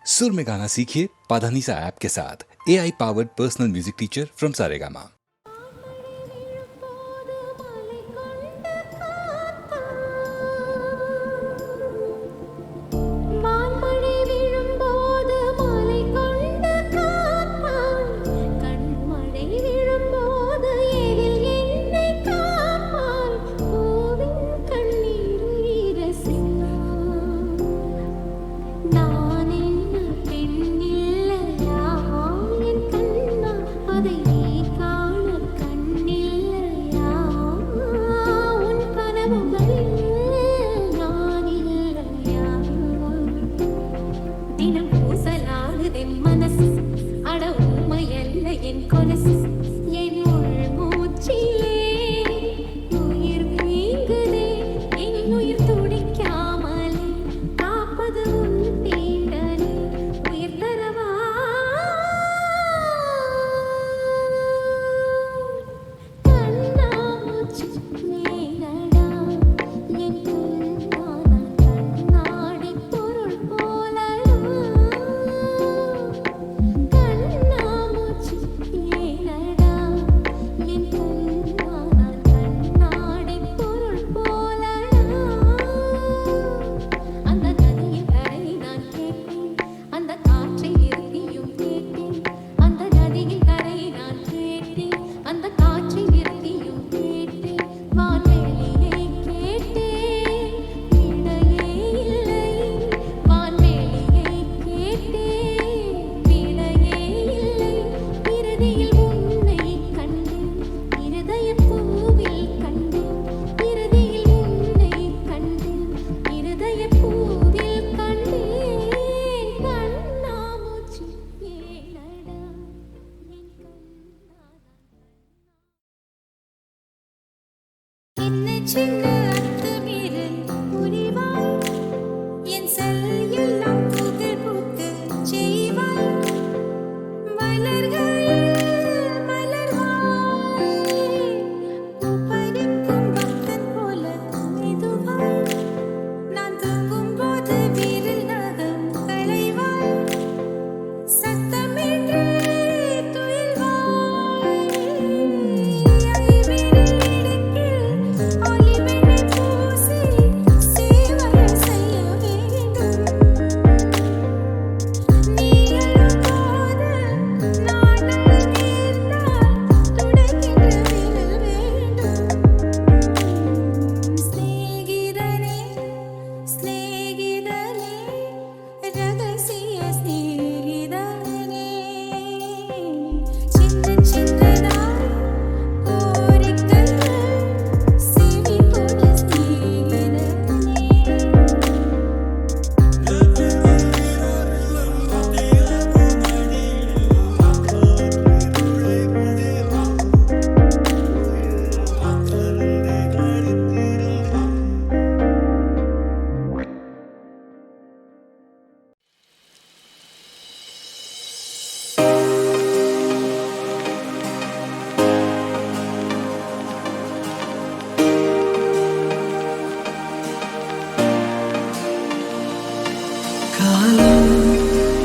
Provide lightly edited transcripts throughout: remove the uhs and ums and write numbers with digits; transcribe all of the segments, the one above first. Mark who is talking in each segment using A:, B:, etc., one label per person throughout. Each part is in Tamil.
A: सुर में गाना सीखिए पाधानीसा ऐप के साथ। AI powered personal music teacher from Saregama.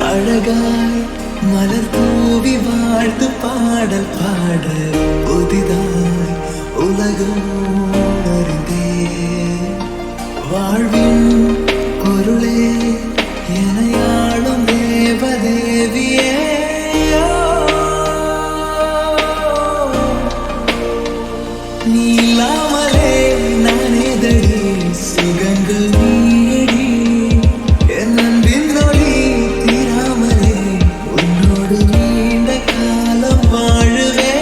B: அழகாய் மலர் தூவி வாழ்த்து பாடல் பாட புதிதாய் உலகம் அறிந்தே வாழ்வின் பொருளே எனையாளும் தேவதேவியே நீலாமலே நானேதடி சுகங்கள் நீயடி என் அன்பின் நொடி தீராமலே உன்னோடு நீண்ட காலம் வாழுவே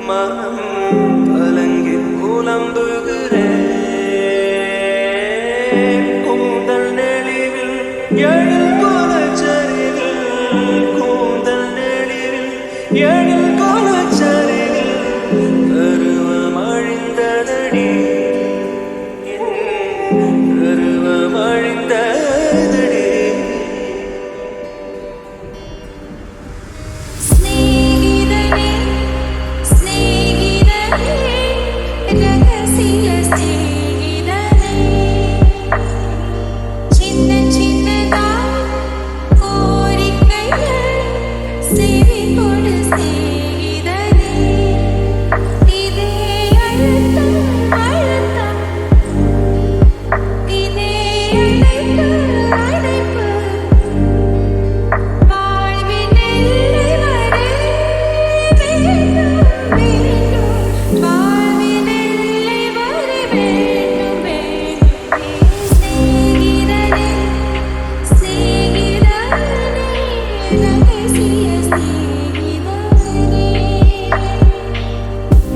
B: மனம் கலங்கி புலம்புகிறேன் கூந்தல் நெளிவில் எழில் கோலச்சரிவில் கூந்தல் நெளிவில் எழில் கோலச்சரிவில் கருவம் அழிந்ததடி கருவம் அழிந்ததடி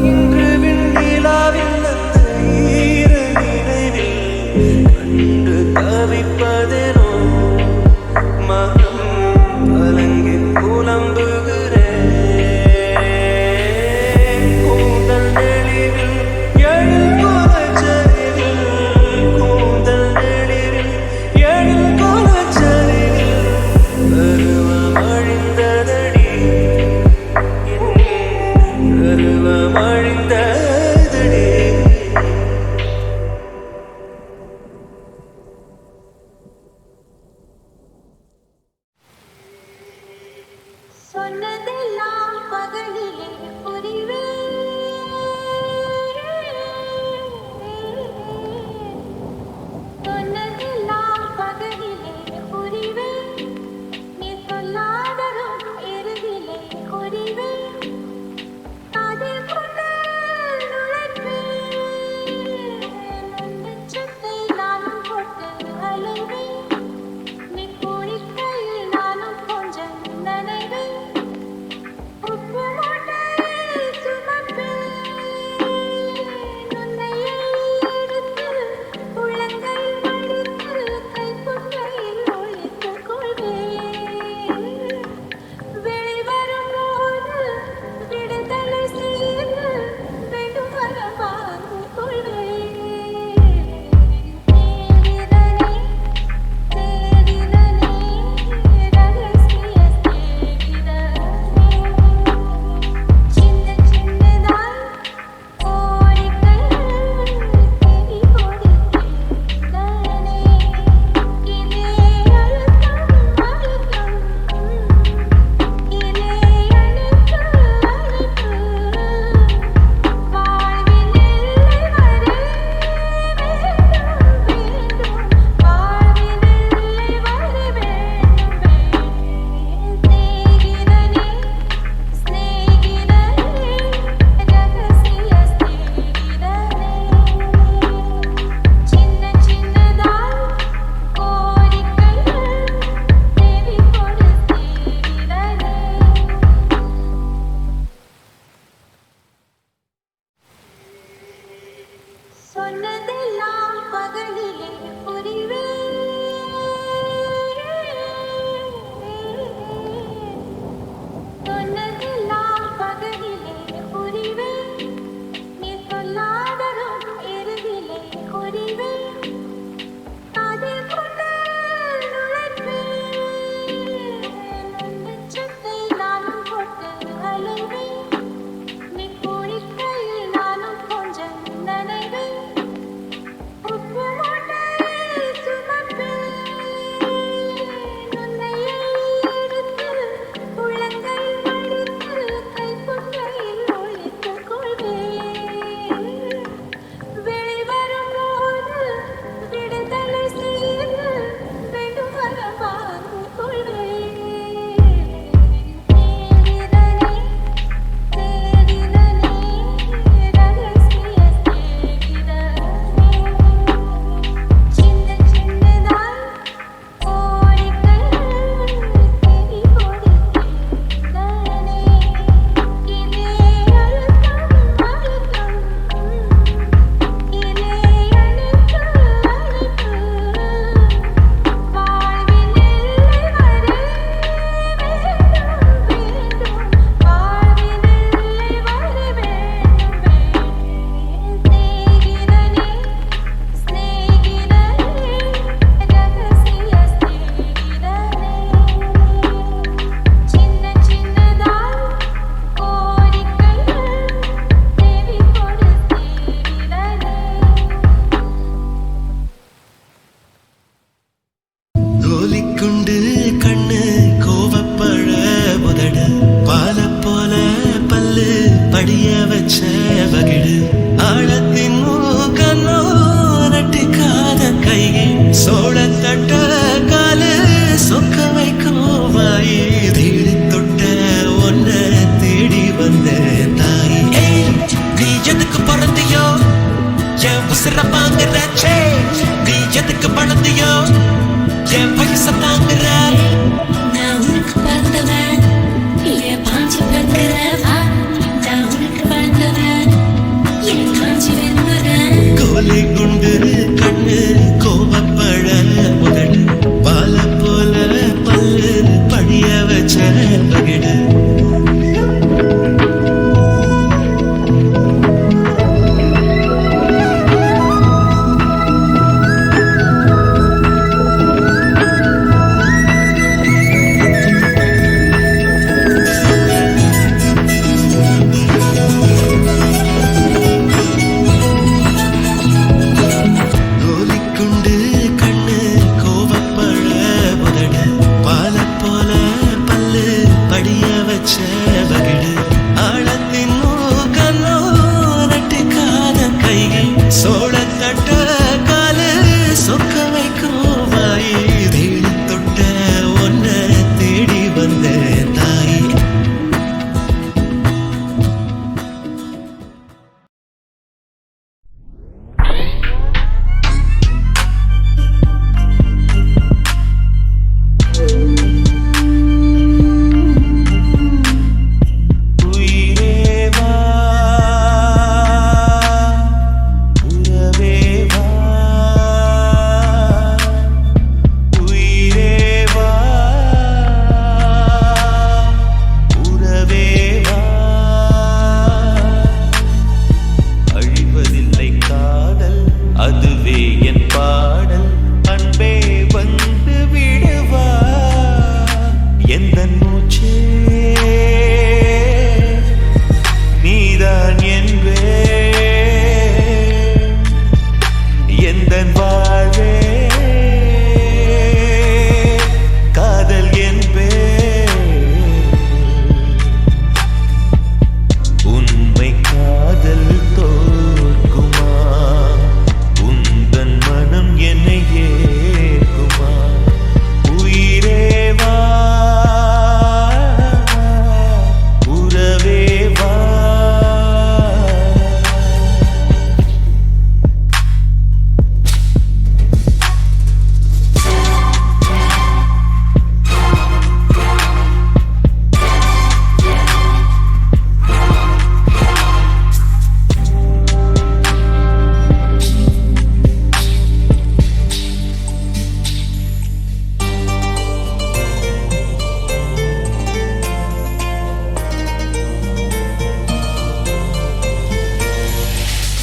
B: இன்று விண்ணிலாவில் அந்த ஈர நினைவில் கண்டு தவிப்பதெனோ மனம் கலங்கி புலம்புகிறேன் கூந்தல் நெளிவில் எழில் கோலச்சரிவில் கூந்தல் நெளிவில் எழில் கோலச்சரிவில் கருவம் அழிந்ததடி கருவம் அழிந்ததடி
C: சொன்னதெல்லாம் பகலிலே புரிவே சொன்னதெல்லாம் பகலிலே புரிவே நீ சொல்லாததும் இரவிலே குறிவே அதில் கொண்டு நுழைவே நெஞ்சத்தை நானும் போட்டு அலைவேன் நீ குளிக்கையில் நானும் கொஞ்சம் நனைவேன் உப்பு மூட்டை சுமப்பேன் உன்னை எடுத்து உள்ளங்கை மடித்து கைக்குட்டையில் ஒழித்துக் கொள்வேன் வெளிவரும்போது விடுதலை செய்து வேண்டும் வர வாங்கிக் கொள்வேன் தேடினனே ரகசிய தேடினனே சின்ன சின்னதாய் கோரிக்கைகள் தேடி கொடுத்தேனே இதே அழுத்தம் அழுத்தம் இதே அழுத்து அழுத்து வாழ்வின் எல்லை வரை வேண்டும் வாழ்வின் எல்லை வரை வேண்டும் சிநேகிதனே ரகசிய சிநேகிதனே சின்ன சின்னதாய் கோரிக்கைகள் தேடி கொடுத்தேனே சொன்னதெல்லாம் பகலிலே புரிவே சொன்னதெல்லாம் பகலிலே புரிவே நீ சொல்லாததும் இரவிலே குறிவே அதில் கொண்டு நுழைவே நெஞ்சத்தை நானும் போட்டு அலைவேன் நீ குளிக்கையில் நானும் கொஞ்சம் நனைவேன் உப்பு மூட்டை
B: படிய வச்ச வகிடு ஆழத்தின் மூக்கனோ நட்டுக்காத கையை சோழத்தட்ட காலு சொக்க வைக்கும் வாயி தேடி தொட்ட ஒன்ன தேடி வந்த தாய் நீ எதுக்கு பிறந்தியோ என் உசிர வாங்குறாச்சே நீ எதுக்கு பழந்தியோ என் வயச தாங்குற
C: நான் உனக்கு பிறந்தவன் என் பாஞ்சி பெண்கிறவன் நான் உனக்கு பிறந்தவன் என் காஞ்சி வெண்பவன்
B: கோலை குண்டு கண்ணு கோபப்பழ முதடு பால போல பல்லு படிய வச்ச பகிடு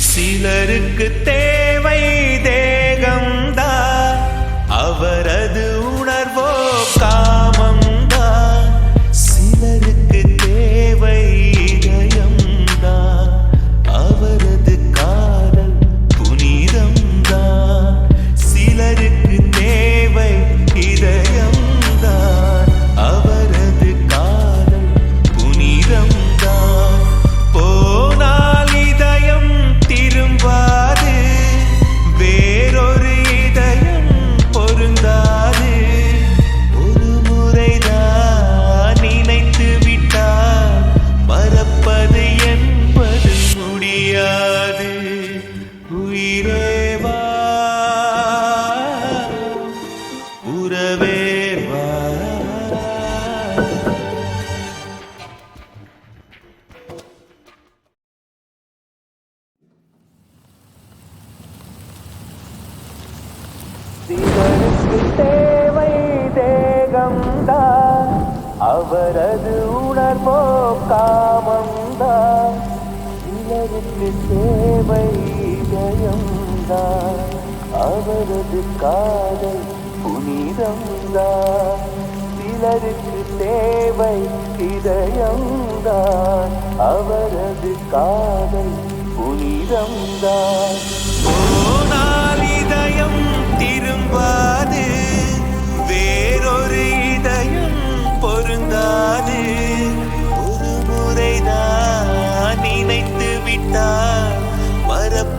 B: சிலருக்கு தேவை தேகம்தான் அவரது உணர்வோ காமம்தான் சிலருக்கு தேவை இதயம்தான் அவரது காதல் புனிதம்தான் சிலருக்கு தேவை இதயம்தான் அவரது காதல் புனிதம்தான் போனால் இதயம் திரும்பாது வேறொரு இதயம் பொருந்தாது ஒரு முறைதான் நினைத்து விட்டால் மறப்பது என்பது முடியாது உயிரேவா உறவேவா சிலருக்கு தேவை தேகம்தான் அவரது உணர்வோ காமம்தான் சிலருக்கு தேவை இதயம்தான் அவரது காதல் புனிதம்தான் சிலருக்கு தேவை இதயம்தான் அவரது காதல் புனிதம்தான் போனால் இதயம் திரும்பாது வேறொரு இதயம் பொருந்தாது ஒரு முறைதான்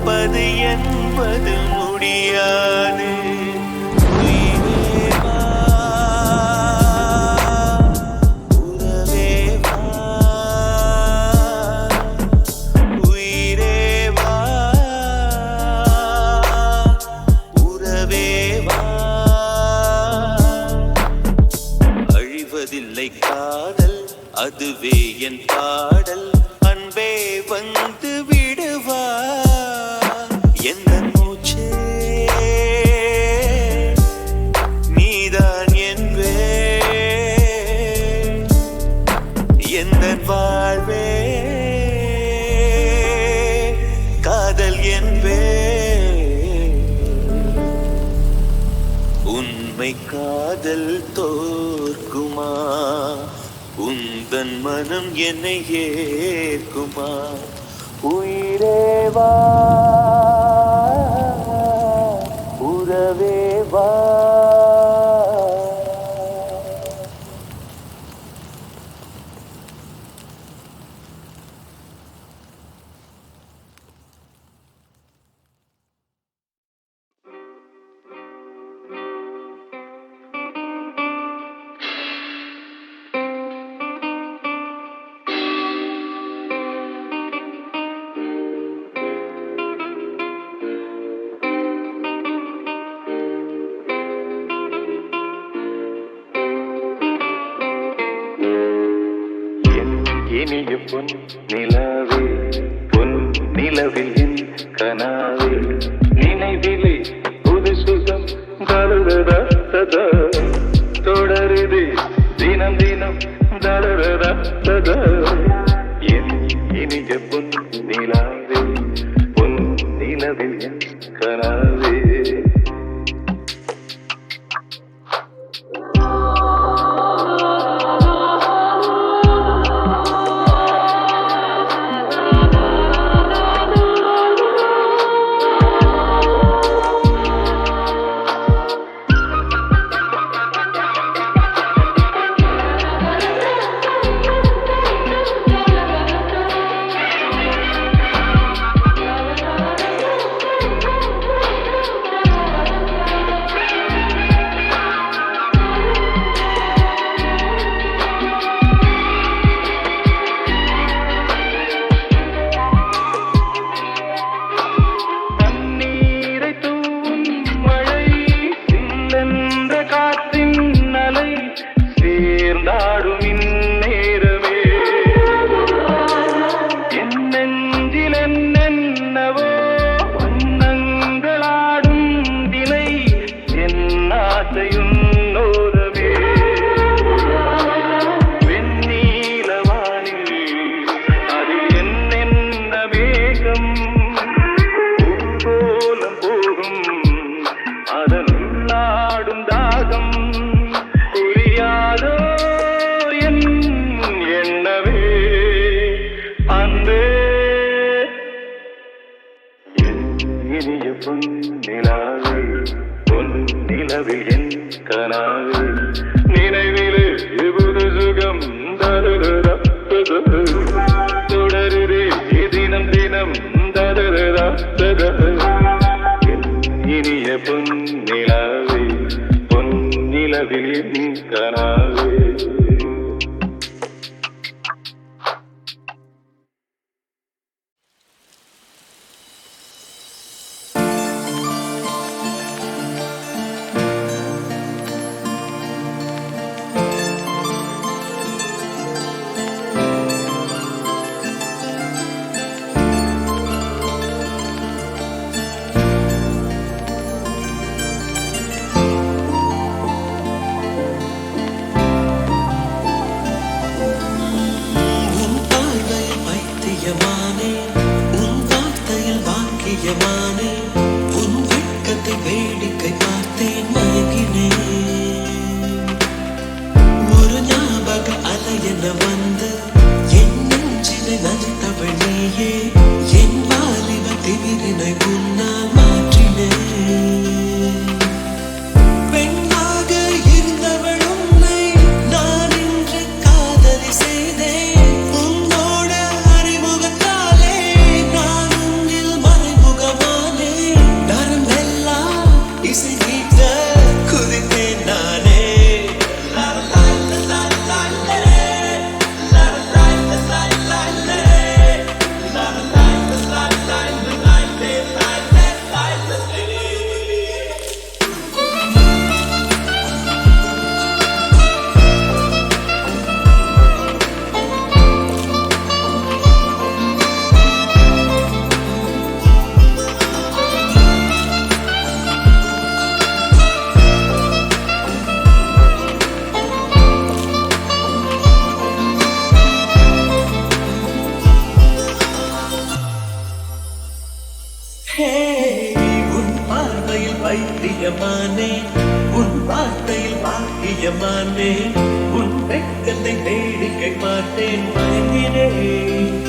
B: மறப்பது என்பது முடியாது. உயிரே வா, உறவே வா, உயிரே வா, உறவே வா. அழிவதில்லை காதல், அதுவே என் பாடல். அன்பே வந்து விடுவா எந்த மூச்சே, நீதான் என்பே எந்த வாழ்வே, காதல் என்பே. உண்மை காதல் தோற்குமா, உந்தன் மனம் என்னை ஏற்குமா? உயிரே வா, உறவே வா.
D: இனிய பொன் நிலாவே, பொன் நிலவில் என் கனாவே, நினைவிலே புது சுகம் தருதா ததா, தொடருதே தினம் தினம் தருதா ததா. என் இனிய பொன் நிலாவே, பொன் நிலவில் என் கனாவே. நிலவில் என் கனாவே, நினைவிலே புது சுகம் தருதா தொடருதே தினம் தினம் தருதா ததா. இனிய பொன் நிலாவே, பொன் நிலவில் என் கனாவே.
B: உன் வெட்கத்தை வேடிக்கை பார்த்தேன், மயங்கினேன். ஒரு ஞாபக அலை என வந்து என் நெஞ்சினை நனைத்தவள் நீயே, என் வாலிப திமிரினை உன்னால் மாற்றினேன். பெண்ணாக இருந்தவள் உன்னை நான் இன்று காதலி செய்தேன். உன்னோட அறிமுகத்தாலே நான் உன்னில் மறைமுகம் பைத்தியமானே உன் வார்த்தையில் பாக்கியமானே உன் வெட்கத்தை வேடிக்கை பார்த்தேன் மயங்கினேன்